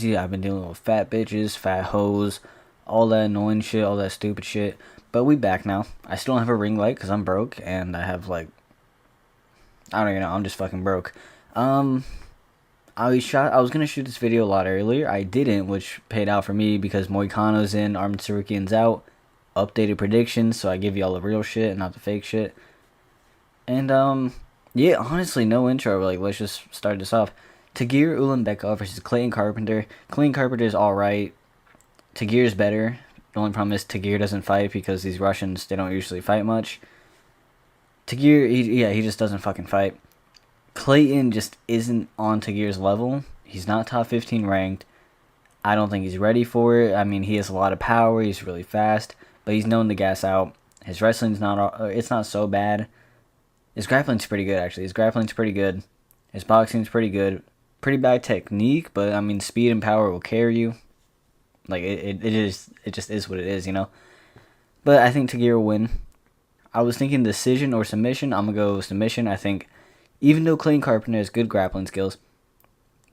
Yeah, I've been dealing with fat bitches, fat hoes, all that annoying shit, all that stupid shit. But we back now. I still don't have a ring light because I'm broke, and I have like I don't even know. I'm just fucking broke. Um, I was gonna shoot this video a lot earlier. I didn't, which paid out for me because Moicano's in, Armin Sarukian's out. Updated predictions, so I give you all the real shit and not the fake shit. And yeah, honestly, no intro. Like, let's just start this off. Tagir Ulanbekov versus Clayton Carpenter. Clayton Carpenter's alright. Tagir's better. The only problem is Tagir doesn't fight because these Russians, they don't usually fight much. Tagir, he just doesn't fucking fight. Clayton just isn't on Tagir's level. He's not top 15 ranked. I don't think he's ready for it. I mean, he has a lot of power. He's really fast, but he's known to gas out. His wrestling's it's not so bad. His grappling's pretty good, actually. His grappling's pretty good. His boxing's pretty good. Pretty bad technique, but I mean, speed and power will carry you. Like, it just is what it is, you know? But I think Tagir will win. I was thinking decision or submission. I'm going to go submission. I think, even though Clayton Carpenter has good grappling skills,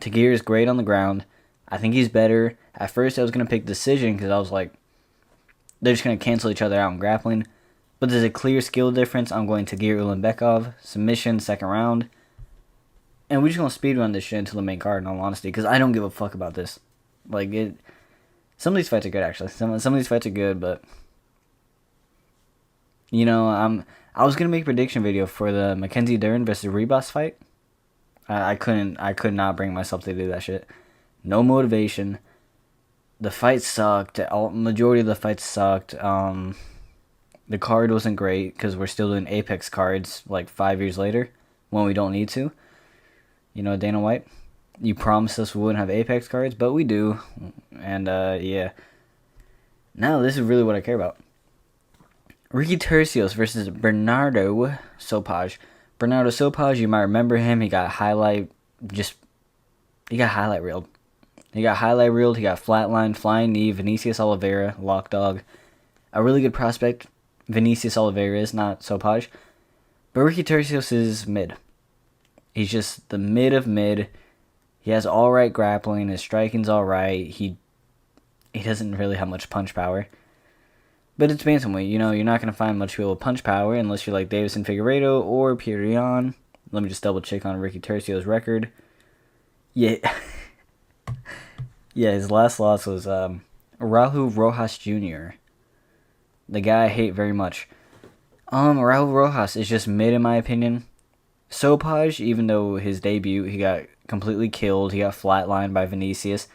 Tagir is great on the ground. I think he's better. At first, I was going to pick decision because I was like, they're just going to cancel each other out in grappling. But there's a clear skill difference. I'm going Tagir Ulanbekov. Submission, second round. And we're just going to speedrun this shit until the main card, in all honesty, because I don't give a fuck about this. Like, some of these fights are good, actually. Some of these fights are good, but you know, I was gonna make a prediction video for the Mackenzie Dern versus Rebus fight. I could not bring myself to do that shit. No motivation. The fight sucked. Majority of the fights sucked. The card wasn't great because we're still doing Apex cards like 5 years later when we don't need to. You know, Dana White, you promised us we wouldn't have Apex cards, but we do. And yeah. Now this is really what I care about. Ricky Tercios versus Bernardo Sopaj. Bernardo Sopaj, you might remember him. He got highlight reeled. He got highlight reeled. He got flatlined, flying knee. Vinicius Oliveira, lock dog. A really good prospect. Vinicius Oliveira is not Sopaj. But Ricky Tercios is mid. He's just the mid of mid. He has alright grappling. His striking's alright. He doesn't really have much punch power. But it's bantamweight, you know, you're not going to find much people with punch power unless you're like Davison Figueiredo or Pierian. Let me just double check on Ricky Tercios' record. Yeah. Yeah, his last loss was Raul Rojas Jr. The guy I hate very much. Raul Rojas is just mid in my opinion. Sopaj, even though his debut, he got completely killed. He got flatlined by Vinicius.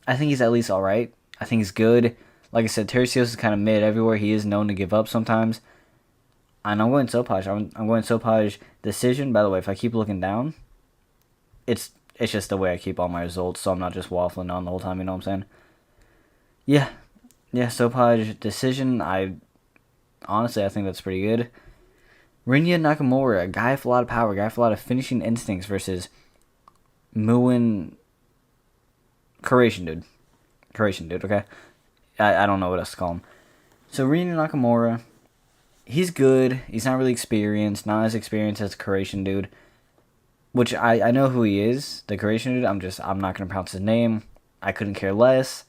I think he's at least alright. I think he's good. Like I said, Tercios is kind of mid everywhere. He is known to give up sometimes. And I'm going Sopaj. I'm going Sopaj decision. By the way, if I keep looking down, it's just the way I keep all my results, so I'm not just waffling on the whole time, you know what I'm saying? Yeah, Sopaj decision. Honestly, I think that's pretty good. Rinya Nakamura, a guy with a lot of power, a guy with a lot of finishing instincts versus Muin Croatian dude, okay? I don't know what else to call him. So Rinya Nakamura, he's good. He's not really experienced. Not as experienced as the Croatian dude. Which I know who he is. The Croatian dude. I'm not going to pronounce his name. I couldn't care less.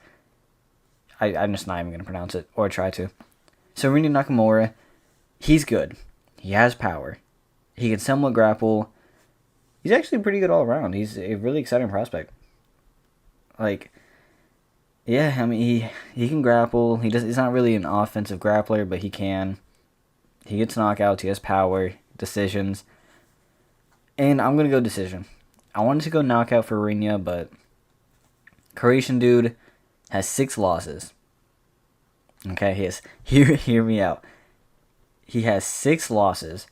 I'm just not even going to pronounce it. Or try to. So Rinya Nakamura, he's good. He has power. He can somewhat grapple. He's actually pretty good all around. He's a really exciting prospect. Like, yeah, I mean, he can grapple. He's not really an offensive grappler, but he can. He gets knockouts. He has power, decisions. And I'm going to go decision. I wanted to go knockout for Rinya, but Croatian dude has 6 losses. Okay, hear me out. He has 6 losses.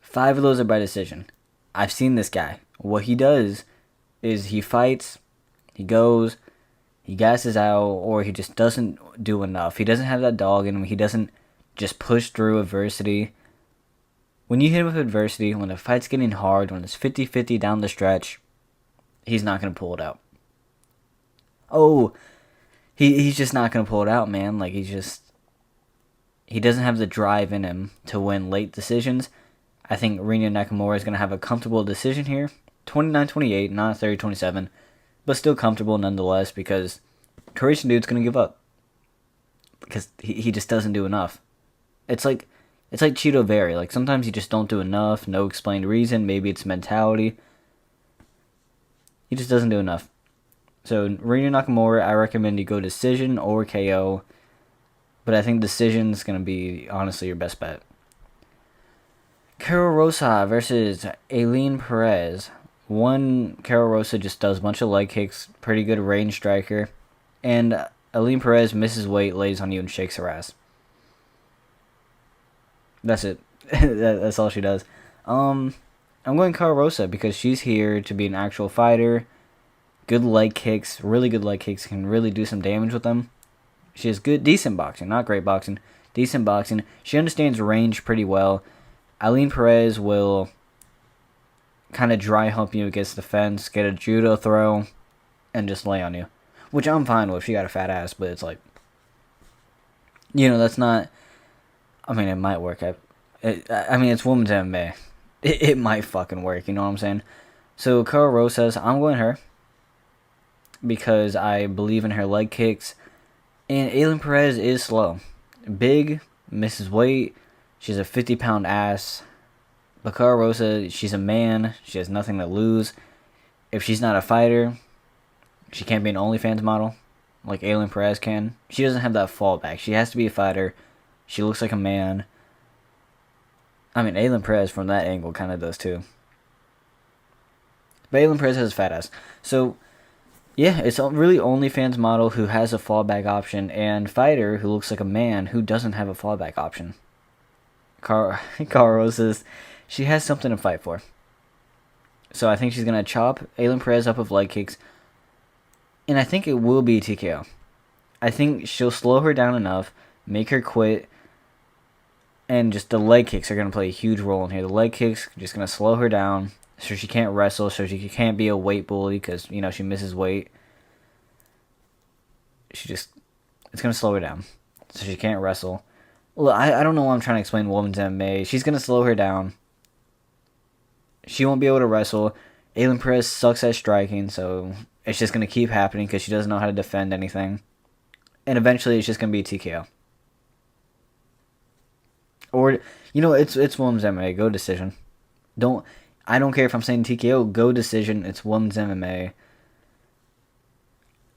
5 of those are by decision. I've seen this guy. What he does is he fights, he goes, he gasses out, or he just doesn't do enough. He doesn't have that dog in him. He doesn't just push through adversity. When you hit him with adversity, when the fight's getting hard, when it's 50-50 down the stretch, he's not going to pull it out. Oh, he's just not going to pull it out, man. Like, he doesn't have the drive in him to win late decisions. I think Rinya Nakamura is going to have a comfortable decision here. 29-28, not 30-27. but still comfortable nonetheless because Croatian dude's gonna give up because he just doesn't do enough. It's like Cheeto Berry. Like sometimes you just don't do enough, no explained reason. Maybe it's mentality. He just doesn't do enough. So Ryu Nakamura, I recommend you go decision or KO, but I think decision is gonna be honestly your best bet. Karol Rosa versus Aileen Perez. Karol Rosa just does a bunch of leg kicks, pretty good range striker, and Aileen Perez misses weight, lays on you, and shakes her ass. That's it. That's all she does. I'm going Karol Rosa because she's here to be an actual fighter. Good leg kicks, really good leg kicks, can really do some damage with them. She has decent boxing, not great boxing, decent boxing. She understands range pretty well. Aileen Perez will kind of dry hump you against the fence, get a judo throw, and just lay on you. Which I'm fine with. She got a fat ass, but it's like, that's not. I mean, it might work. It's women's MMA. It might fucking work. You know what I'm saying? So Karol Rosa, I'm going her because I believe in her leg kicks, and Aileen Perez is slow, big, misses weight. She's a 50-pound ass. But Karol Rosa, she's a man. She has nothing to lose. If she's not a fighter, she can't be an OnlyFans model like Aileen Perez can. She doesn't have that fallback. She has to be a fighter. She looks like a man. I mean, Aileen Perez from that angle kind of does too. But Aileen Perez has a fat ass. So, yeah, it's really OnlyFans model who has a fallback option and fighter who looks like a man who doesn't have a fallback option. Karol Rosa's, she has something to fight for. So I think she's going to chop Aileen Perez up with leg kicks. And I think it will be TKO. I think she'll slow her down enough, make her quit, and just the leg kicks are going to play a huge role in here. The leg kicks are just going to slow her down so she can't wrestle, so she can't be a weight bully because, she misses weight. It's going to slow her down so she can't wrestle. Well, I don't know why I'm trying to explain women's MMA. She's going to slow her down. She won't be able to wrestle. Aileen Perez sucks at striking, so it's just going to keep happening because she doesn't know how to defend anything. And eventually it's just going to be TKO. Or, it's women's MMA. Go decision. I don't care if I'm saying TKO. Go decision. It's women's MMA.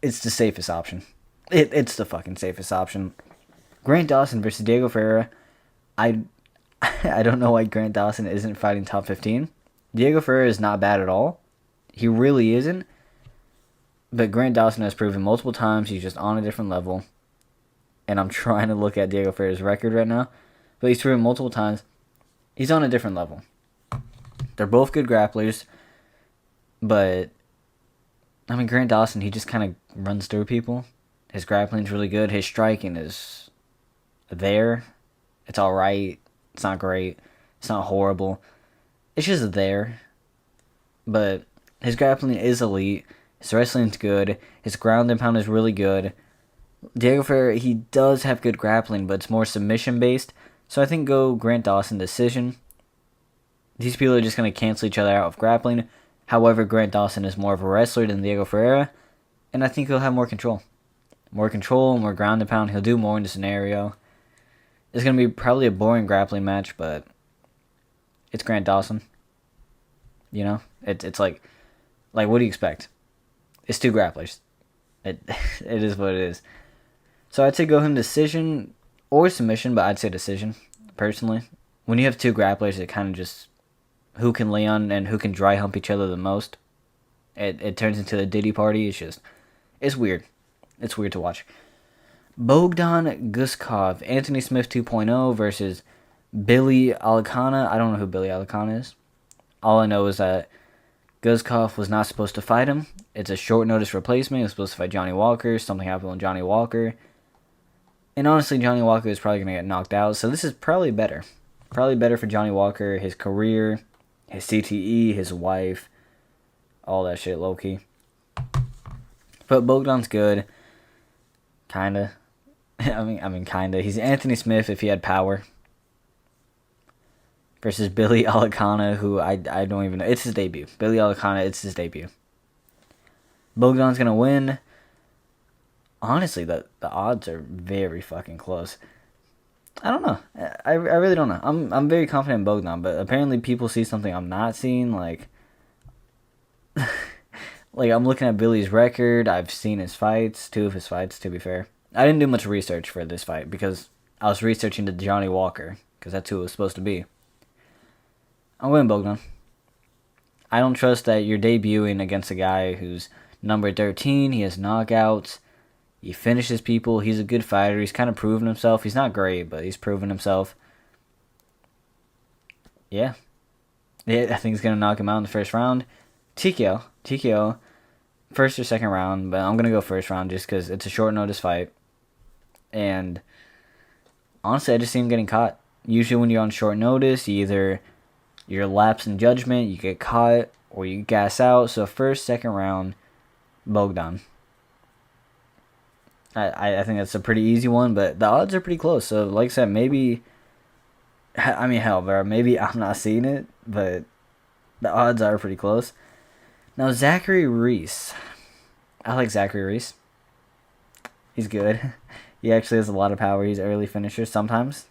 It's the safest option. It's the fucking safest option. Grant Dawson versus Diego Ferreira. I don't know why Grant Dawson isn't fighting top 15. Diego Ferreira is not bad at all. He really isn't. But Grant Dawson has proven multiple times he's just on a different level. And I'm trying to look at Diego Ferreira's record right now. But he's proven multiple times he's on a different level. They're both good grapplers. But, Grant Dawson, he just kind of runs through people. His grappling's really good. His striking is there. It's alright. It's not great. It's not horrible. It's just there. But his grappling is elite. His wrestling's good. His ground and pound is really good. Diego Ferreira, he does have good grappling, but it's more submission based. So I think go Grant Dawson decision. These people are just going to cancel each other out with grappling. However, Grant Dawson is more of a wrestler than Diego Ferreira. And I think he'll have more control. More control, more ground and pound. He'll do more in the scenario. It's going to be probably a boring grappling match, but it's Grant Dawson. It's like what do you expect? It's two grapplers. It is what it is. So I'd say go him decision or submission, but I'd say decision, personally. When you have two grapplers, it kind of just who can lay on and who can dry hump each other the most. It turns into a Diddy party. It's weird. It's weird to watch. Bogdan Guskov, Anthony Smith 2.0 versus Billy Alicana. I don't know who Billy Alicana is. All I know is that Guskov was not supposed to fight him. It's a short notice replacement. He was supposed to fight Johnny Walker. Something happened with Johnny Walker. And honestly, Johnny Walker is probably going to get knocked out. So this is probably better. Probably better for Johnny Walker, his career, his CTE, his wife, all that shit, low-key. But Bogdan's good. Kinda. Kinda. He's Anthony Smith if he had power. Versus Billy Alicana, who I don't even know. It's his debut. Billy Alicana, it's his debut. Bogdan's gonna win. Honestly, the odds are very fucking close. I don't know. I really don't know. I'm very confident in Bogdan, but apparently people see something I'm not seeing. Like I'm looking at Billy's record. I've seen his fights, 2 of his fights. To be fair, I didn't do much research for this fight because I was researching the Johnny Walker because that's who it was supposed to be. I'm winning Bogdan. I don't trust that you're debuting against a guy who's number 13. He has knockouts. He finishes people. He's a good fighter. He's kind of proven himself. He's not great, but he's proven himself. Yeah. Yeah, I think he's going to knock him out in the first round. TKO. First or second round, but I'm going to go first round just because it's a short notice fight. And honestly, I just see him getting caught. Usually when you're on short notice, you're lapse in judgment, you get caught, or you gas out. So first, second round, Bogdan. I think that's a pretty easy one, but the odds are pretty close. So like I said, maybe, I mean, hell, bro, maybe I'm not seeing it, but the odds are pretty close. Now, Zachary Reese. I like Zachary Reese. He's good. He actually has a lot of power. He's an early finisher sometimes.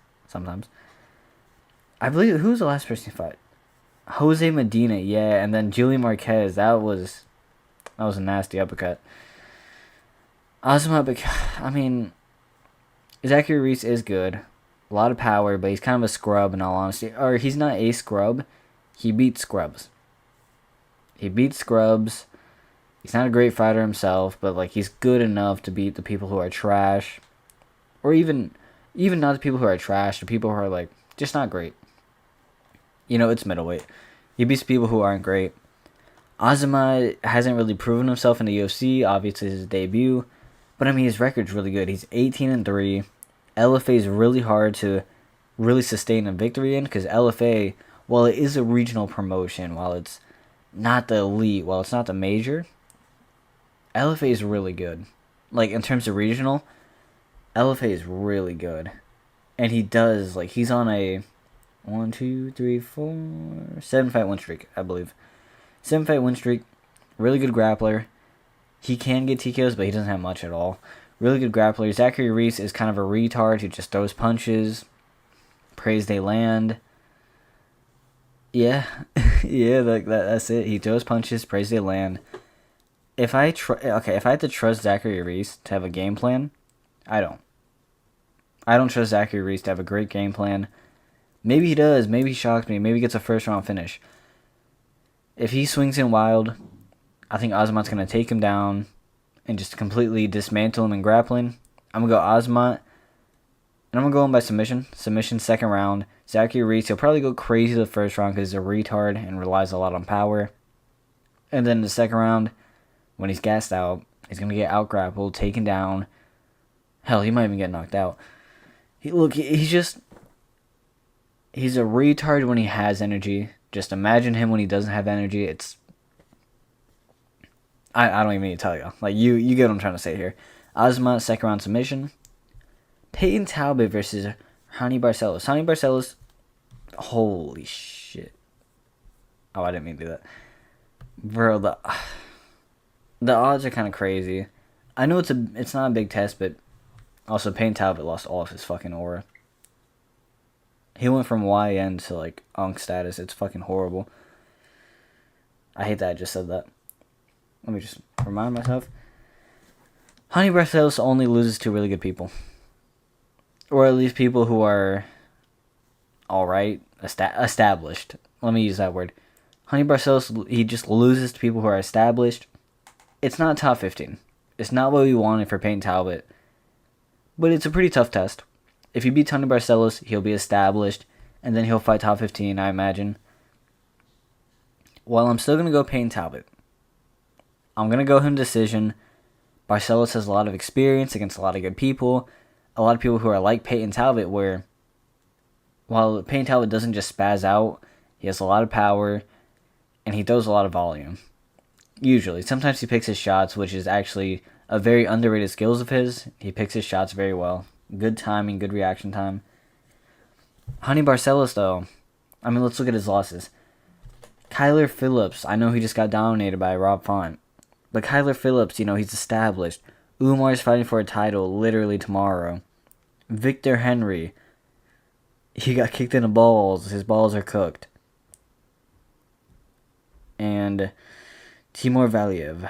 I believe, who was the last person he fought? Jose Medina, yeah, and then Julian Marquez. That was a nasty uppercut. Azuma, I mean, Zachary Reese is good. A lot of power, but he's kind of a scrub in all honesty. Or he's not a scrub. He beats scrubs. He's not a great fighter himself, but like he's good enough to beat the people who are trash. Or even not the people who are trash, the people who are like just not great. It's middleweight. He beats people who aren't great. Azuma hasn't really proven himself in the UFC. Obviously, his debut. But, I mean, his record's really good. He's 18-3. LFA is really hard to really sustain a victory in because LFA, while it is a regional promotion, while it's not the elite, while it's not the major, LFA is really good. Like, in terms of regional, LFA is really good. And he does, like, he's on a 7-fight win streak, I believe. 7-fight win streak. Really good grappler. He can get TKOs, but he doesn't have much at all. Really good grappler. Zachary Reese is kind of a retard who just throws punches. Prays they land. Yeah. Yeah, that's it. He throws punches, prays they land. If I had to trust Zachary Reese to have a game plan, I don't. I don't trust Zachary Reese to have a great game plan. Maybe he does. Maybe he shocks me. Maybe he gets a first-round finish. If he swings in wild, I think Azamat's going to take him down and just completely dismantle him in grappling. I'm going to go Azamat, and I'm going to go in by submission. Submission, second round. Zachary Reese, he'll probably go crazy the first round because he's a retard and relies a lot on power. And then the second round, when he's gassed out, he's going to get out-grappled, taken down. Hell, he might even get knocked out. He's a retard when he has energy. Just imagine him when he doesn't have energy. I don't even need to tell you. Like, you get what I'm trying to say here. Azuma, second round submission. Peyton Talbot versus Hani Barcelos. Hani Barcelos, holy shit. Oh, I didn't mean to do that. Bro, the odds are kind of crazy. I know it's not a big test, but also Peyton Talbot lost all of his fucking aura. He went from YN to, like, Unk status. It's fucking horrible. I hate that I just said that. Let me just remind myself. Hani Barcelos only loses to really good people. Or at least people who are alright, established. Let me use that word. Hani Barcelos, he just loses to people who are established. It's not top 15. It's not what we wanted for Peyton Talbot. But it's a pretty tough test. If he beats Hani Barcelos, he'll be established, and then he'll fight top 15, I imagine. Well, I'm still going to go Peyton Talbot. I'm going to go him decision. Barcelos has a lot of experience against a lot of good people. A lot of people who are like Peyton Talbot, where while Peyton Talbot doesn't just spaz out, he has a lot of power, and he throws a lot of volume. Usually. Sometimes he picks his shots, which is actually a very underrated skills of his. He picks his shots very well. Good timing, good reaction time. Hani Barcelos, though, I mean, let's look at his losses. Kyler Phillips, I know he just got dominated by Rob Font. But Kyler Phillips, he's established. Umar's fighting for a title literally tomorrow. Victor Henry, he got kicked in the balls. His balls are cooked. And Timur Valiev.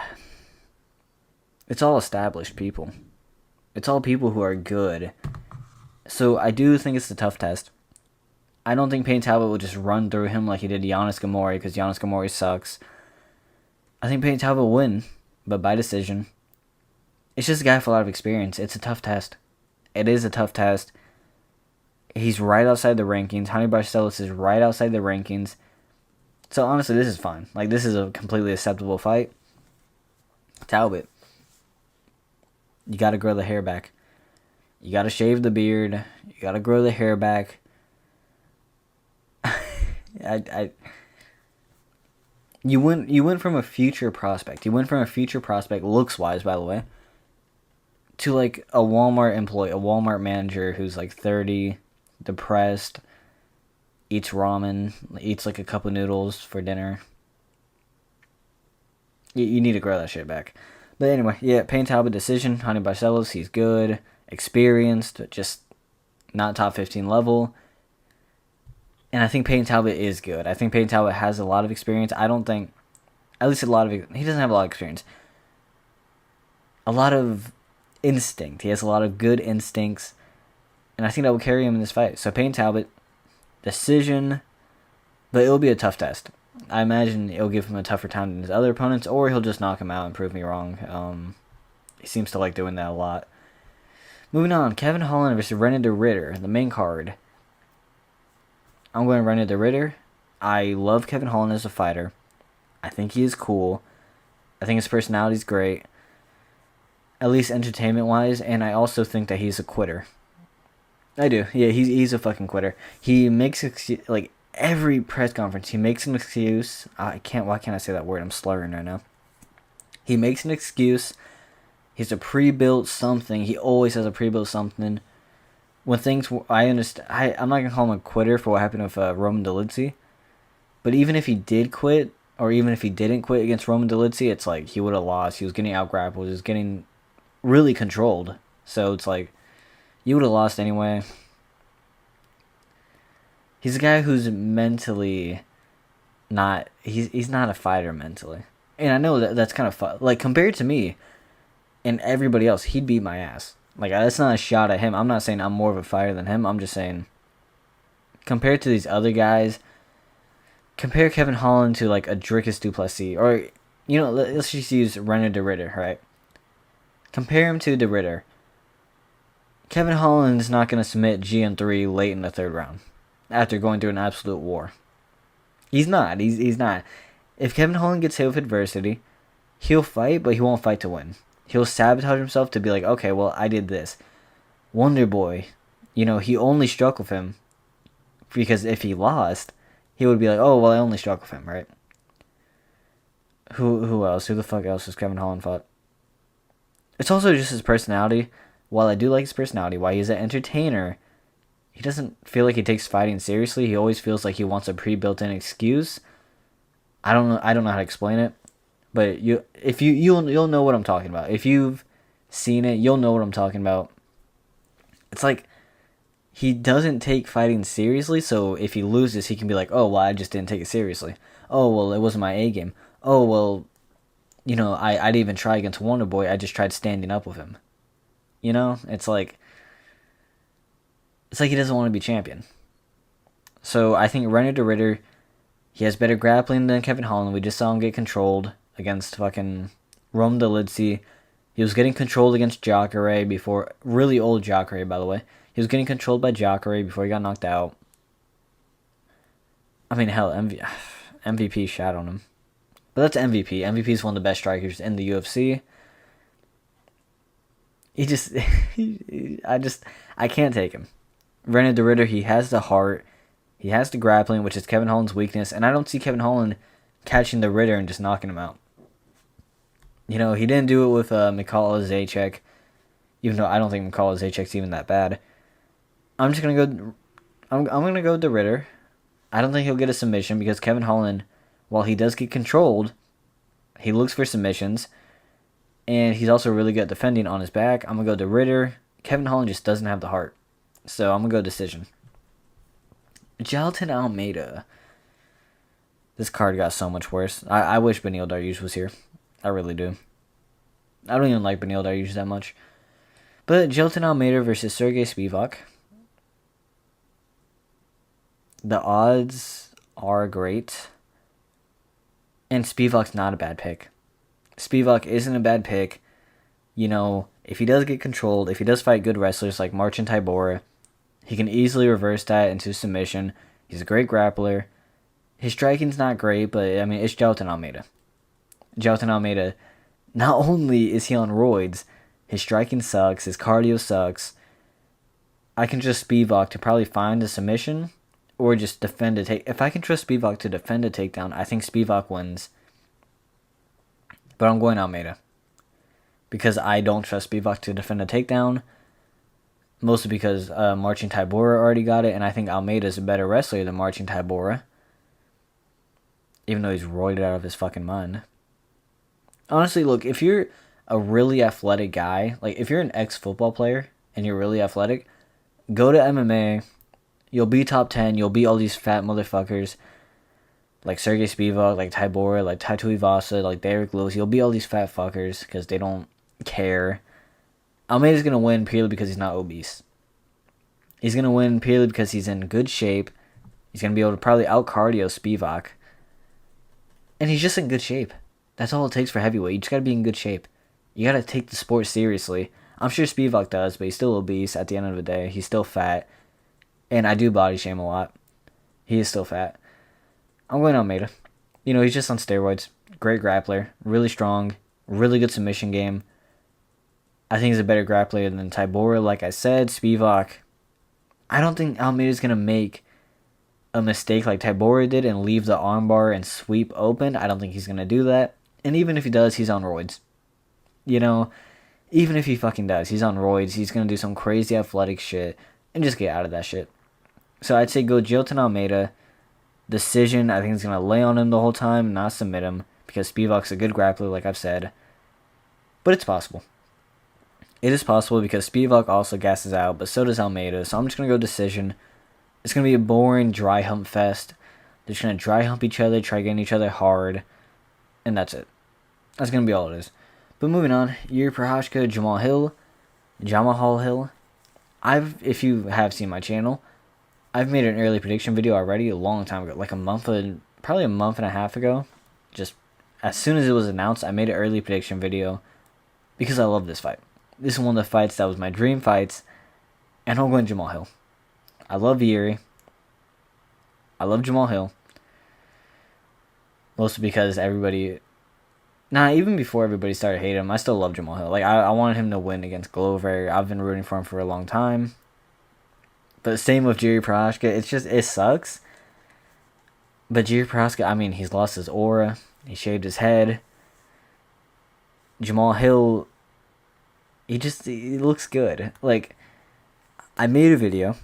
It's all established people. It's all people who are good. So I do think it's a tough test. I don't think Payne Talbot will just run through him like he did Giannis Gamori, because Giannis Gamori sucks. I think Payne Talbot will win, but by decision. It's just a guy with a lot of experience. It's a tough test. It is a tough test. He's right outside the rankings. Honey Barcelos is right outside the rankings. So honestly, this is fine. Like, this is a completely acceptable fight. Talbot, you gotta grow the hair back. You gotta shave the beard. You gotta grow the hair back. You went from a future prospect. You went from a future prospect, looks wise, by the way, to like a Walmart employee, a Walmart manager who's like 30, depressed, eats ramen, eats like a cup of noodles for dinner. You need to grow that shit back. But anyway, yeah, Payne Talbot decision. Honey Barcelos, he's good, experienced, just not top 15 level. And I think Payne Talbot is good. I think Payne Talbot has a lot of experience. I don't think, at least he doesn't have a lot of experience. A lot of instinct. He has a lot of good instincts. And I think that will carry him in this fight. So Payne Talbot, decision, but it'll be a tough test. I imagine it'll give him a tougher time than his other opponents, or he'll just knock him out and prove me wrong. He seems to like doing that a lot. Moving on, Kevin Holland versus René de Ridder, the main card. I'm going René de Ridder. I love Kevin Holland as a fighter. I think he is cool. I think his personality is great, at least entertainment-wise, and I also think that he's a quitter. I do. Yeah, he's a fucking quitter. He makes like every press conference, he makes an excuse. Why can't I say that word? I'm slurring right now. He makes an excuse. He's a pre-built something. He always has a pre-built something. When things, I understand. I'm not gonna call him a quitter for what happened with Roman Dolidze, but even if he did quit, or even if he didn't quit against Roman Dolidze, it's like he would have lost. He was getting out-grappled. He was getting really controlled. So it's like, you would have lost anyway. He's a guy who's mentally not... He's not a fighter mentally. And I know that's kind of fun. Like, compared to me and everybody else, he'd beat my ass. Like, that's not a shot at him. I'm not saying I'm more of a fighter than him. I'm just saying, compared to these other guys, compare Kevin Holland to, like, a Dricus du Plessis. Or, let's just use René de Ridder, right? Compare him to de Ridder. Kevin Holland is not going to submit GM3 late in the third round after going through an absolute war. He's not. He's not. If Kevin Holland gets hit with adversity, he'll fight, but he won't fight to win. He'll sabotage himself to be like, okay, well, I did this. Wonder Boy, he only struck with him because if he lost, he would be like, oh, well, I only struck with him, right? Who else? Who the fuck else has Kevin Holland fought? It's also just his personality. While I do like his personality, while he's an entertainer, he doesn't feel like he takes fighting seriously. He always feels like he wants a pre-built-in excuse. I don't know how to explain it, but you'll know what I'm talking about. If you've seen it, you'll know what I'm talking about. It's like he doesn't take fighting seriously, so if he loses, he can be like, oh, well, I just didn't take it seriously. Oh, well, it wasn't my A game. Oh, well, I didn't even try against Wonder Boy. I just tried standing up with him. It's like he doesn't want to be champion. So I think René de Ridder, he has better grappling than Kevin Holland. We just saw him get controlled against fucking Roman Dolidze. He was getting controlled against Jacare before, really old Jacare, by the way. He was getting controlled by Jacare before he got knocked out. I mean, hell, MVP shat on him. But that's MVP. MVP is one of the best strikers in the UFC. I can't take him. René de Ridder, he has the heart. He has the grappling, which is Kevin Holland's weakness. And I don't see Kevin Holland catching the Ridder and just knocking him out. He didn't do it with Mikhail Zaczek. Even though I don't think Mikhail Zaczek's even that bad. I'm just going to go... I'm going to go with the Ridder. I don't think he'll get a submission because Kevin Holland, while he does get controlled, he looks for submissions. And he's also really good at defending on his back. I'm going to go to Ritter. Kevin Holland just doesn't have the heart. So I'm going to go decision. Jailton Almeida. This card got so much worse. I wish Beneil Dariush was here. I really do. I don't even like Beneil Dariush that much. But Jailton Almeida versus Sergey Spivak. The odds are great. And Spivak's not a bad pick. Spivak isn't a bad pick. You know, if he does get controlled, if he does fight good wrestlers like Marcin Tybura, he can easily reverse that into submission. He's a great grappler. His striking's not great, but, I mean, it's Jailton Almeida. Jailton Almeida, not only is he on roids, his striking sucks, his cardio sucks. I can trust Spivak to probably find a submission or just defend a take. If I can trust Spivak to defend a takedown, I think Spivak wins. But I'm going Almeida. Because I don't trust Spivak to defend a takedown. Mostly because Marcin Tybura already got it, and I think Almeida is a better wrestler than Marcin Tybura. Even though he's roided out of his fucking mind. Honestly, look, if you're a really athletic guy, like if you're an ex-football player and you're really athletic, go to MMA. You'll be top 10. You'll beat all these fat motherfuckers like Sergey Spivak, like Tybura, like Taito Ivasa, like Derek Lewis. You'll beat all these fat fuckers because they don't care. Almeida's going to win purely because he's not obese. He's going to win purely because he's in good shape. He's going to be able to probably out-cardio Spivak. And he's just in good shape. That's all it takes for heavyweight. You just got to be in good shape. You got to take the sport seriously. I'm sure Spivak does, but he's still obese at the end of the day. He's still fat. And I do body shame a lot. He is still fat. I'm going Almeida. You know, he's just on steroids. Great grappler. Really strong. Really good submission game. I think he's a better grappler than Tybura. Like I said, Spivak. I don't think Almeida's going to make a mistake like Tybura did and leave the armbar and sweep open. I don't think he's going to do that. And even if he does, he's on roids. You know, even if he fucking does, he's on roids. He's going to do some crazy athletic shit and just get out of that shit. So I'd say go Jailton Almeida. Decision, I think he's going to lay on him the whole time, not submit him, because Spivak's a good grappler, like I've said. But it's possible. It is possible because Spivak also gasses out, but so does Almeida. So I'm just going to go decision. It's going to be a boring dry hump fest. They're just going to dry hump each other, try getting each other hard, and that's it. That's going to be all it is. But moving on, Yuri Prochazka, Jamahal Hill. If you have seen my channel, I've made an early prediction video already a long time ago, like probably a month and a half ago. Just as soon as it was announced, I made an early prediction video because I love this fight. This is one of the fights that was my dream fights, and I'm going Jamahal Hill. I love Yuri. I love Jamahal Hill. Mostly because even before everybody started hating him, I still love Jamahal Hill. Like, I wanted him to win against Glover. I've been rooting for him for a long time. But same with Yuri Prochazka. It sucks. But Yuri Prochazka, I mean, he's lost his aura. He shaved his head. Jamahal Hill, he looks good. Like, I made a video,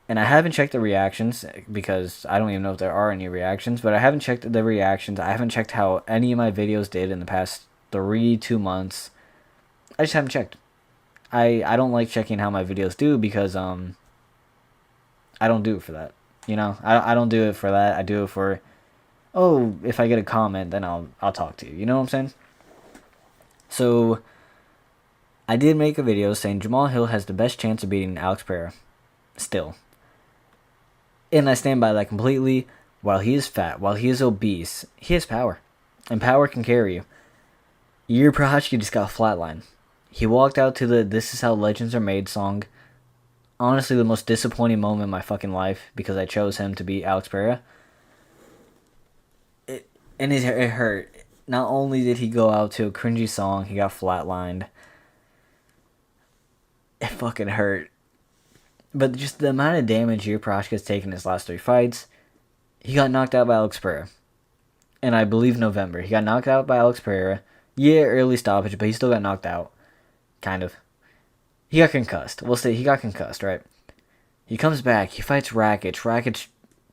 and I haven't checked the reactions because I don't even know if there are any reactions, but I haven't checked the reactions. I haven't checked how any of my videos did in the past 2 months. I just haven't checked. I don't like checking how my videos do because, I don't do it for that. You know, I don't do it for that. I do it for, if I get a comment, then I'll talk to you. You know what I'm saying? So, I did make a video saying Jamahal Hill has the best chance of beating Alex Pereira. Still. And I stand by that completely. While he is fat, while he is obese, he has power. And power can carry you. Yuri Prochazka just got flatlined. He walked out to the "This Is How Legends Are Made" song. Honestly, the most disappointing moment in my fucking life because I chose him to beat Alex Pereira. It hurt. Not only did he go out to a cringy song, he got flatlined. It fucking hurt. But just the amount of damage Yuri Prochazka has taken his last 3 fights, he got knocked out by Alex Pereira. And I believe November. He got knocked out by Alex Pereira. Yeah, early stoppage, but he still got knocked out. Kind of. He got concussed. We'll say he got concussed, right? He comes back. He fights Rakic. Rakic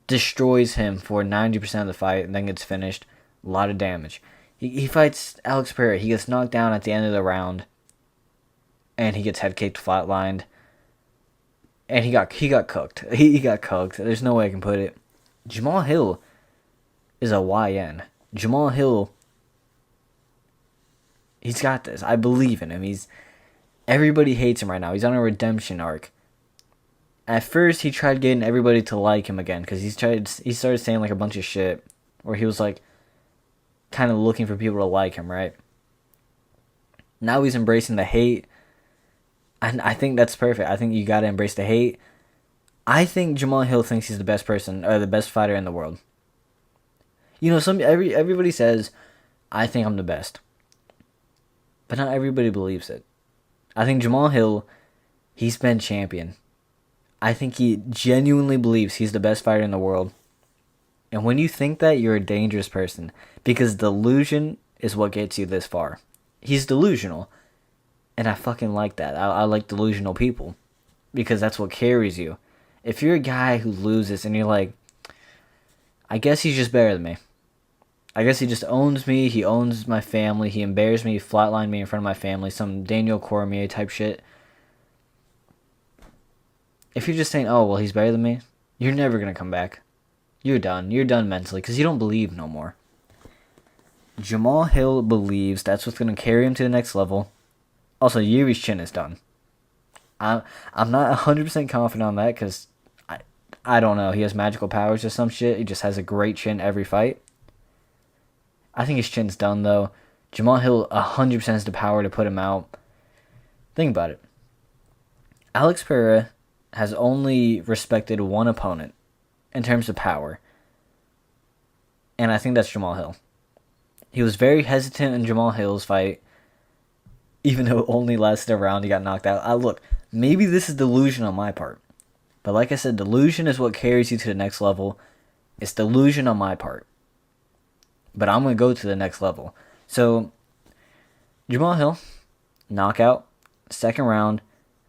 destroys him for 90% of the fight and then gets finished. A lot of damage. He fights Alex Pereira. He gets knocked down at the end of the round, and he gets head kicked, flatlined, and he got cooked. He got cooked. There's no way I can put it. Jamahal Hill is a YN. Jamahal Hill, he's got this. I believe in him. Everybody hates him right now. He's on a redemption arc. At first, he tried getting everybody to like him again because he started saying like a bunch of shit where he was like kind of looking for people to like him, right? Now he's embracing the hate. And I think that's perfect. I think you gotta embrace the hate. I think Jamahal Hill thinks he's the best person or the best fighter in the world. You know, everybody says, I think I'm the best. But not everybody believes it. I think Jamahal Hill, he's been champion. I think he genuinely believes he's the best fighter in the world. And when you think that, you're a dangerous person. Because delusion is what gets you this far. He's delusional. And I fucking like that. I like delusional people. Because that's what carries you. If you're a guy who loses and you're like, I guess he's just better than me. I guess he just owns me. He owns my family. He embarrassed me. He flatlined me in front of my family. Some Daniel Cormier type shit. If you're just saying, oh, well, he's better than me, you're never going to come back. You're done. You're done mentally because you don't believe no more. Jamahal Hill believes that's what's going to carry him to the next level. Also, Yuri's chin is done. I'm not 100% confident on that because I don't know. He has magical powers or some shit. He just has a great chin every fight. I think his chin's done, though. Jamahal Hill 100% has the power to put him out. Think about it. Alex Pereira has only respected one opponent in terms of power. And I think that's Jamahal Hill. He was very hesitant in Jamahal Hill's fight. Even though it only lasted a round, he got knocked out. Look, maybe this is delusion on my part. But like I said, delusion is what carries you to the next level. It's delusion on my part. But I'm going to go to the next level. So, Jamahal Hill, knockout, second round.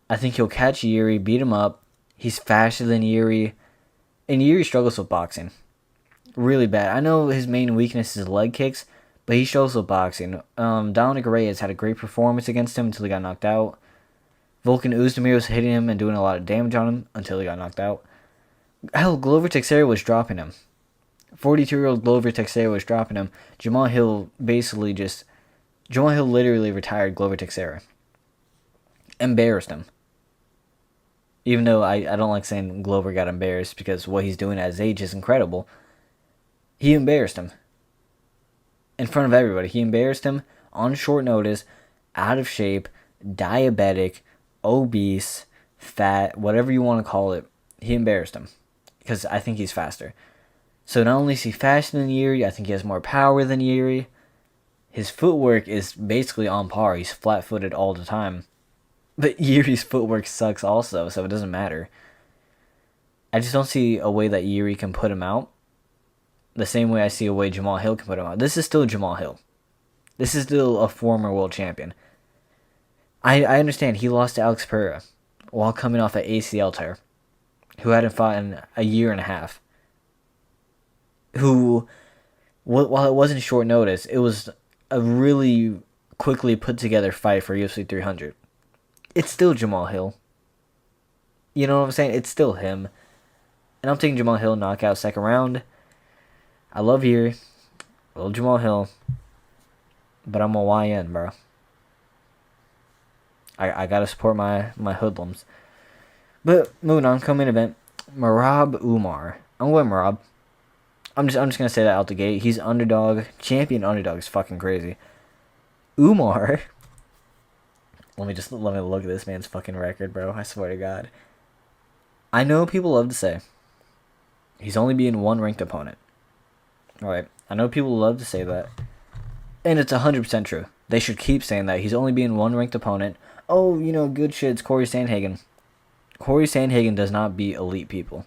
I think he'll catch Yuri, beat him up. He's faster than Yuri. And Yuri struggles with boxing. Really bad. I know his main weakness is leg kicks, but he struggles with boxing. Dominic Reyes had a great performance against him until he got knocked out. Volkan Oezdemir was hitting him and doing a lot of damage on him until he got knocked out. Hell, Glover Teixeira was dropping him. 42-year-old Glover Teixeira was dropping him. Jamahal Hill literally retired Glover Teixeira. Embarrassed him. Even though I don't like saying Glover got embarrassed because what he's doing at his age is incredible. He embarrassed him. In front of everybody. He embarrassed him on short notice, out of shape, diabetic, obese, fat, whatever you want to call it. He embarrassed him. Because I think he's faster. So not only is he faster than Yuri, I think he has more power than Yuri. His footwork is basically on par. He's flat-footed all the time. But Yuri's footwork sucks also, so it doesn't matter. I just don't see a way that Yuri can put him out. The same way I see a way Jamahal Hill can put him out. This is still Jamahal Hill. This is still a former world champion. I understand he lost to Alex Pereira while coming off an ACL tear, who hadn't fought in a year and a half. Who, while it wasn't short notice, it was a really quickly put together fight for UFC 300. It's still Jamahal Hill. You know what I'm saying? It's still him. And I'm taking Jamahal Hill knockout second round. I love Yuri. I love Jamahal Hill. But I'm a YN, bro. I gotta support my hoodlums. But moving on, coming event. Merab Umar. I'm going Merab. I'm just gonna say that out the gate. He's underdog. Champion underdog is fucking crazy. Umar. Let me look at this man's fucking record, bro. I swear to God. I know people love to say he's only beaten one ranked opponent. Alright. I know people love to say that. And it's 100% true. They should keep saying that. He's only beaten one ranked opponent. Oh, you know, good shit. It's Corey Sandhagen. Corey Sandhagen does not beat elite people.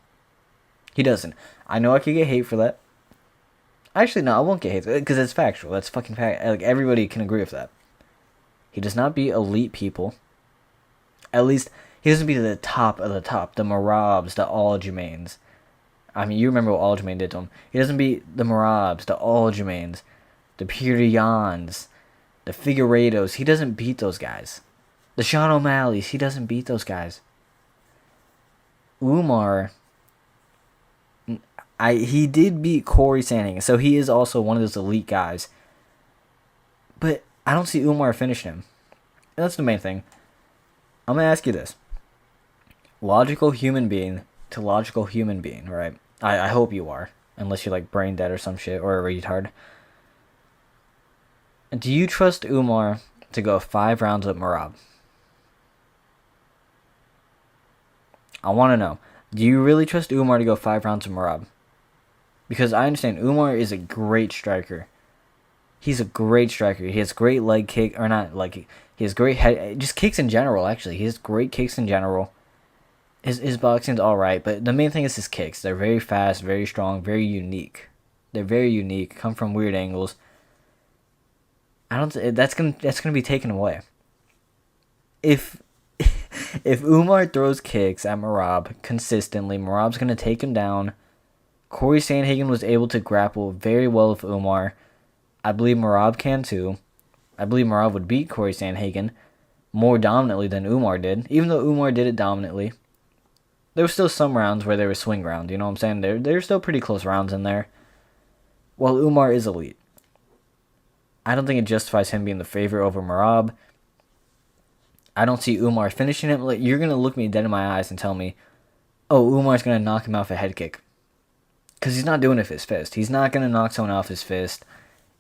He doesn't. I know I could get hate for that. Actually, no, I won't get hate because it's factual. That's fucking fact. Like, everybody can agree with that. He does not beat elite people. At least, he doesn't beat the top of the top. The Merabs, the Aljamains. I mean, you remember what Aljamain did to him. He doesn't beat the Merabs, the Aljamains, the the Peter Yans, the Figueiredos. He doesn't beat those guys. The Sean O'Malley's. He doesn't beat those guys. Umar, he did beat Corey Sandhagen, so he is also one of those elite guys. But I don't see Umar finishing him. And that's the main thing. I'm going to ask you this. Logical human being to logical human being, right? I hope you are. Unless you're like brain dead or some shit, or a retard. Do you trust Umar to go 5 rounds with Merab? I want to know. Do you really trust Umar to go 5 rounds with Merab? Because I understand Umar is a great striker. He's a great striker. He has great leg kick, or not leg kick. He has great head, just kicks in general, actually. He has great kicks in general. His boxing's alright, but the main thing is his kicks. They're very fast, very strong, very unique. They're very unique, come from weird angles. That's gonna be taken away. If Umar throws kicks at Merab consistently, Merab's gonna take him down. Corey Sandhagen was able to grapple very well with Umar. I believe Merab can too. I believe Merab would beat Corey Sandhagen more dominantly than Umar did, even though Umar did it dominantly. There were still some rounds where they were swing rounds, you know what I'm saying? There's still pretty close rounds in there. While Umar is elite. I don't think it justifies him being the favorite over Merab. I don't see Umar finishing him. Like, you're going to look me dead in my eyes and tell me, oh, Umar's going to knock him out with a head kick. Because he's not doing it with his fist. He's not going to knock someone off his fist.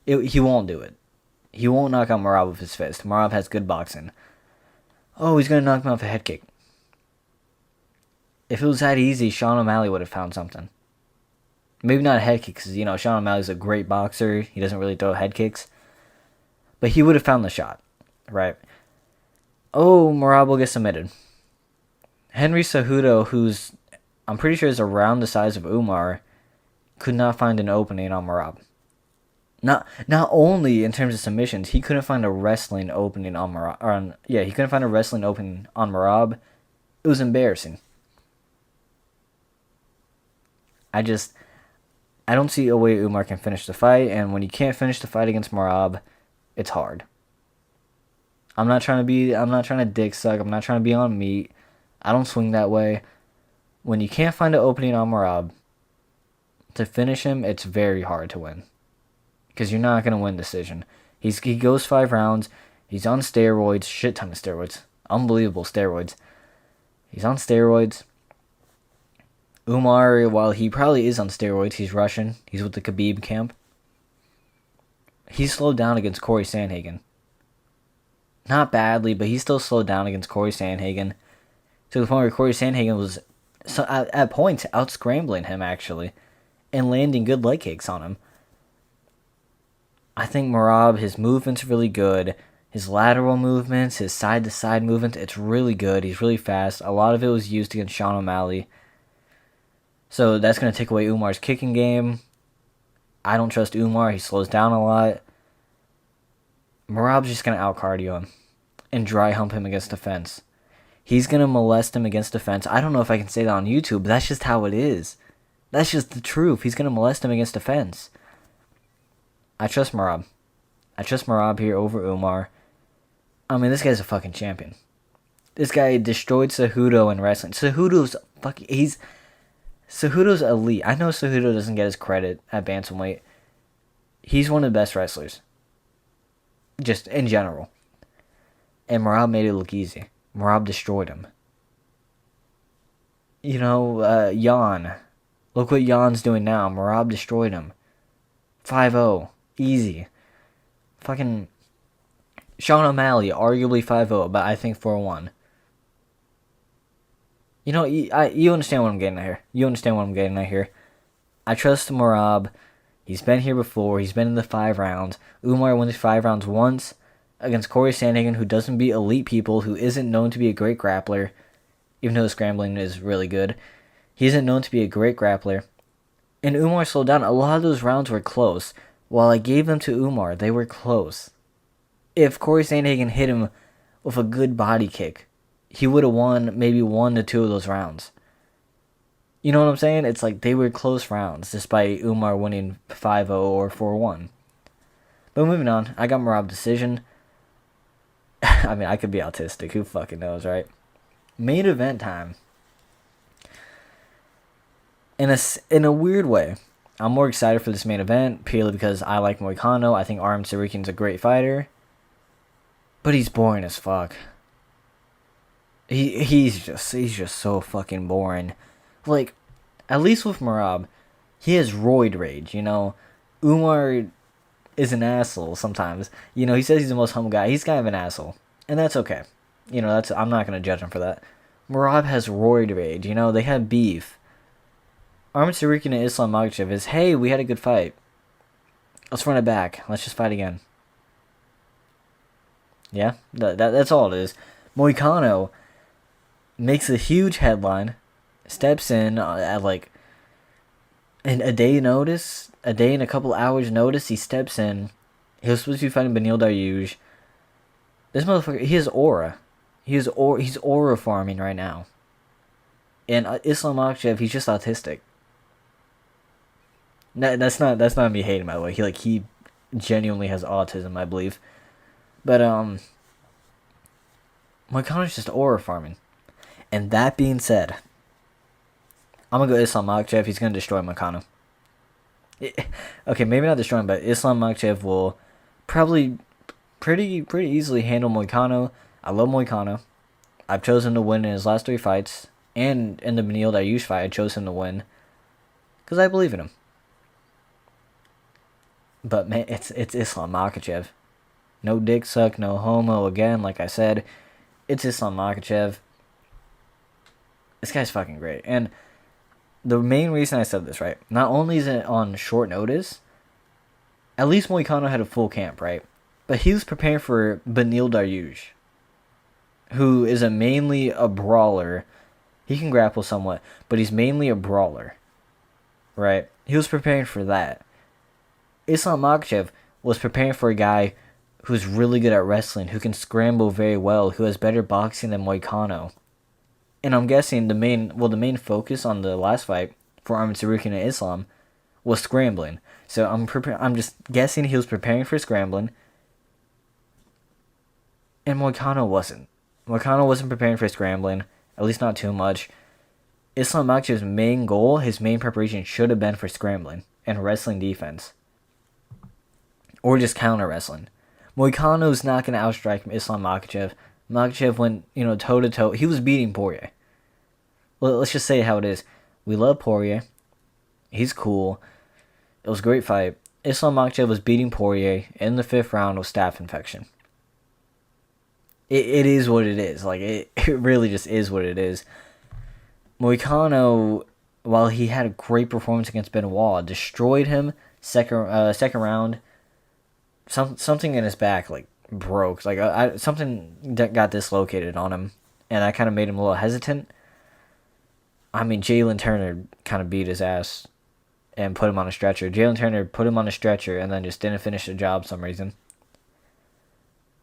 He won't do it. He won't knock out Merab with his fist. Merab has good boxing. Oh, he's going to knock him out with a head kick. If it was that easy, Sean O'Malley would have found something. Maybe not a head kick, because, Sean O'Malley's a great boxer. He doesn't really throw head kicks. But he would have found the shot, right? Oh, Merab will get submitted. Henry Cejudo, who's, I'm pretty sure is around the size of Umar, could not find an opening on Merab. Not only in terms of submissions, he couldn't find a wrestling opening on Merab. He couldn't find a wrestling opening on Merab. It was embarrassing. I don't see a way Umar can finish the fight, and when you can't finish the fight against Merab, it's hard. I'm not trying to dick suck, I'm not trying to be on meat. I don't swing that way. When you can't find an opening on Merab to finish him, it's very hard to win. Because you're not going to win decision. He goes 5 rounds, he's on steroids, shit ton of steroids. Unbelievable steroids. He's on steroids. Umar, while he probably is on steroids, he's Russian. He's with the Khabib camp. He slowed down against Corey Sandhagen. Not badly, but he still slowed down against Corey Sandhagen. To the point where Corey Sandhagen was, at points, out-scrambling him, actually. And landing good leg kicks on him. I think Merab, his movement's really good. His lateral movements, his side-to-side movement, it's really good. He's really fast. A lot of it was used against Sean O'Malley. So that's going to take away Umar's kicking game. I don't trust Umar. He slows down a lot. Merab's just going to out-cardio him and dry hump him against the fence. He's going to molest him against the fence. I don't know if I can say that on YouTube, but that's just how it is. That's just the truth. He's going to molest him against the fence. I trust Merab. I trust Merab here over Umar. I mean, this guy's a fucking champion. This guy destroyed Cejudo in wrestling. Cejudo's elite. I know Cejudo doesn't get his credit at bantamweight. He's one of the best wrestlers. Just in general. And Merab made it look easy. Merab destroyed him. Jan. Look what Jan's doing now. Merab destroyed him. 5-0. Easy. Fucking Sean O'Malley, arguably 5-0, but I think 4-1. You understand what I'm getting at here. I trust Merab. He's been here before. He's been in the 5 rounds. Umar wins 5 rounds once against Corey Sandhagen, who doesn't beat elite people, who isn't known to be a great grappler, even though his scrambling is really good. He isn't known to be a great grappler. And Umar slowed down. A lot of those rounds were close. While I gave them to Umar, they were close. If Corey Sandhagen hit him with a good body kick, he would have won maybe 1 to 2 of those rounds. You know what I'm saying? It's like they were close rounds, despite Umar winning 5-0 or 4-1. But moving on, I got Merab decision. I mean, I could be autistic. Who fucking knows, right? Main event time. In a weird way, I'm more excited for this main event purely because I like Moicano. I think Artem Tsarukyan's a great fighter, but he's boring as fuck. He's just so fucking boring. Like, at least with Merab, he has roid rage. Umar is an asshole sometimes. He says he's the most humble guy. He's kind of an asshole, and that's okay. I'm not gonna judge him for that. Merab has roid rage. They had beef. Artem Tsarukyan and Islam Makhachev is, hey, we had a good fight. Let's run it back. Let's just fight again. Yeah, that's all it is. Moicano makes a huge headline, steps in at like in a day notice, a day and a couple hours notice. He steps in. He was supposed to be fighting Beneil Dariush. This motherfucker, he has aura. He's aura farming right now. And Islam Makhachev, he's just autistic. That's not me hating, by the way. He genuinely has autism, I believe. But Moicano's just aura farming. And that being said, I'm gonna go Islam Makhachev. He's gonna destroy Moicano. Okay, maybe not destroy him, but Islam Makhachev will probably pretty easily handle Moicano. I love Moicano. I've chosen to win in his last 3 fights, and in the Beneil Dariush fight, I chose him to win because I believe in him. But man, it's Islam Makhachev. No dick suck, no homo. Again, like I said, it's Islam Makhachev. This guy's fucking great. And the main reason I said this, right? Not only is it on short notice, at least Moicano had a full camp, right? But he was preparing for Beneil Dariush, who is mainly a brawler. He can grapple somewhat, but he's mainly a brawler, right? He was preparing for that. Islam Makhachev was preparing for a guy who's really good at wrestling, who can scramble very well, who has better boxing than Moicano. And I'm guessing the main focus on the last fight for Artem Tsarukyan and Islam was scrambling. So I'm just guessing he was preparing for scrambling, and Moicano wasn't. Moicano wasn't preparing for scrambling, at least not too much. Islam Makhachev's main goal, his main preparation should have been for scrambling and wrestling defense. Or just counter wrestling. Moicano's not going to outstrike Islam Makhachev. Makhachev went, toe-to-toe. He was beating Poirier. Well, let's just say it how it is. We love Poirier. He's cool. It was a great fight. Islam Makhachev was beating Poirier in the 5th round with staph infection. It is what it is. It really just is what it is. Moicano, while he had a great performance against Benoit, destroyed him second round. Something in his back broke. Something that got dislocated on him, and that kind of made him a little hesitant. I mean, Jalen Turner kind of beat his ass and put him on a stretcher. Jalen Turner put him on a stretcher and then just didn't finish the job for some reason.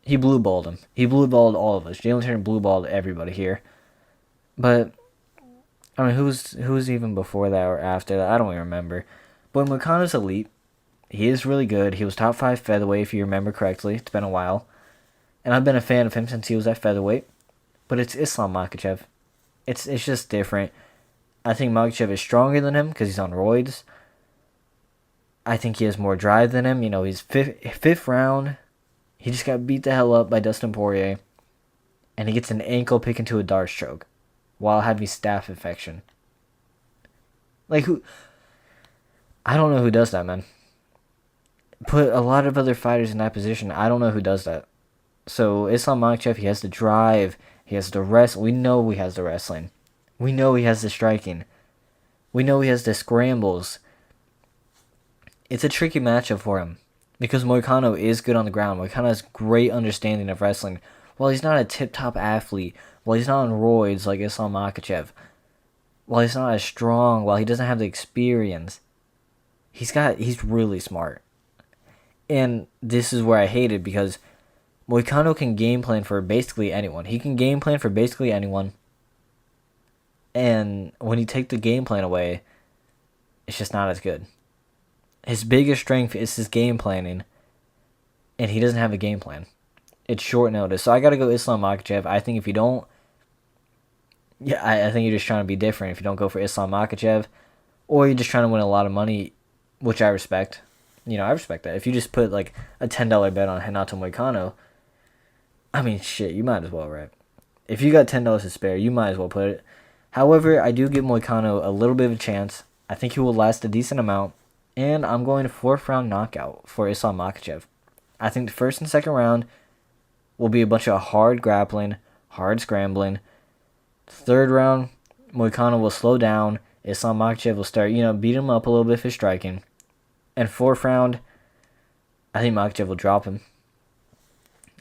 He blue-balled him. He blue-balled all of us. Jalen Turner blue-balled everybody here. But, I mean, who was even before that or after that? I don't even remember. But Moicano's elite. He is really good. He was top 5 featherweight, if you remember correctly. It's been a while. And I've been a fan of him since he was at featherweight. But it's Islam Makhachev. It's just different. I think Makhachev is stronger than him because he's on roids. I think he has more drive than him. He's fifth round. He just got beat the hell up by Dustin Poirier. And he gets an ankle pick into a dart stroke while having staph infection. Who? I don't know who does that, man. Put a lot of other fighters in that position. I don't know who does that. So Islam Makhachev, he has the drive. He has the wrestling. We know he has the wrestling. We know he has the striking. We know he has the scrambles. It's a tricky matchup for him because Moicano is good on the ground. Moicano has great understanding of wrestling. While he's not a tip-top athlete, while he's not on roids like Islam Makhachev, while he's not as strong, while he doesn't have the experience, he's really smart. And this is where I hate it because Moicano can game plan for basically anyone. He can game plan for basically anyone. And when you take the game plan away, it's just not as good. His biggest strength is his game planning. and he doesn't have a game plan. It's short notice. So I got to go Islam Makhachev. I think if you don't, yeah, I think you're just trying to be different if you don't go for Islam Makhachev, or you're just trying to win a lot of money, which I respect. I respect that. If you just put like a $10 bet on Renato Moicano, I mean, shit, you might as well, right? If you got $10 to spare, you might as well put it. However, I do give Moicano a little bit of a chance. I think he will last a decent amount, and I'm going to 4th round knockout for Islam Makhachev. I think the first and second round will be a bunch of hard grappling, hard scrambling. Third round, Moicano will slow down. Islam Makhachev will start, beat him up a little bit for striking. And 4th round, I think Makhachev will drop him.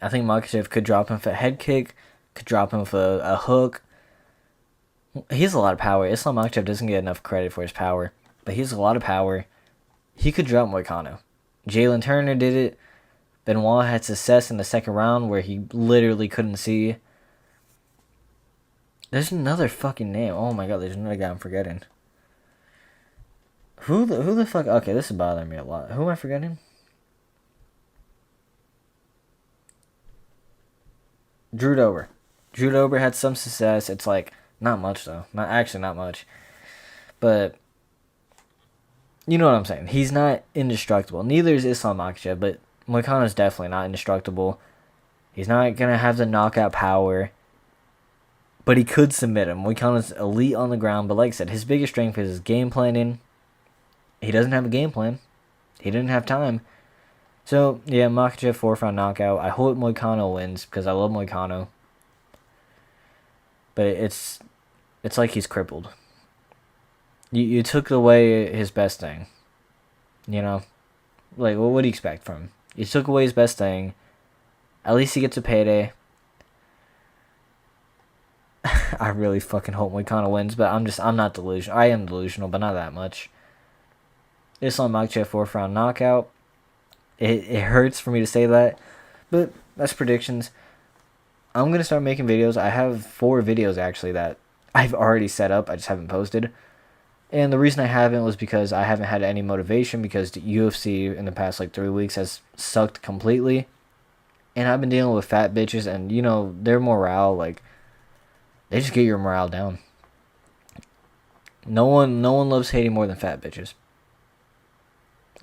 I think Makhachev could drop him for a head kick, could drop him for a hook. He has a lot of power. Islam Makhachev doesn't get enough credit for his power, but he has a lot of power. He could drop Moicano. Jalen Turner did it. Benoit had success in the second round where he literally couldn't see. There's another fucking name. Oh my god, there's another guy I'm forgetting. Who the fuck? Okay, this is bothering me a lot. Who am I forgetting? Drew Dober. Drew Dober had some success. It's like, not much though. Not much. But, you know what I'm saying. He's not indestructible. Neither is Islam Makhachev, but Moicano's definitely not indestructible. He's not going to have the knockout power, but he could submit him. Moicano's elite on the ground, but like I said, his biggest strength is his game planning. He doesn't have a game plan. He didn't have time. So, yeah, Makhachev 4th round knockout. I hope Moicano wins because I love Moicano. But it's like he's crippled. You took away his best thing. Like, what do you expect from him? You took away his best thing. At least he gets a payday. I really fucking hope Moicano wins, but I'm not delusional. I am delusional, but not that much. Islam Makhachev 4th round knockout. It hurts for me to say that, but that's predictions. I'm going to start making videos. I have 4 videos actually that I've already set up. I just haven't posted. And the reason I haven't was because I haven't had any motivation because the UFC in the past 3 weeks has sucked completely. And I've been dealing with fat bitches and, their morale, they just get your morale down. No one loves hating more than fat bitches.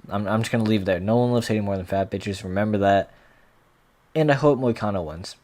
I'm just going to leave it there. No one loves hating more than fat bitches. Remember that. And I hope Moicano wins.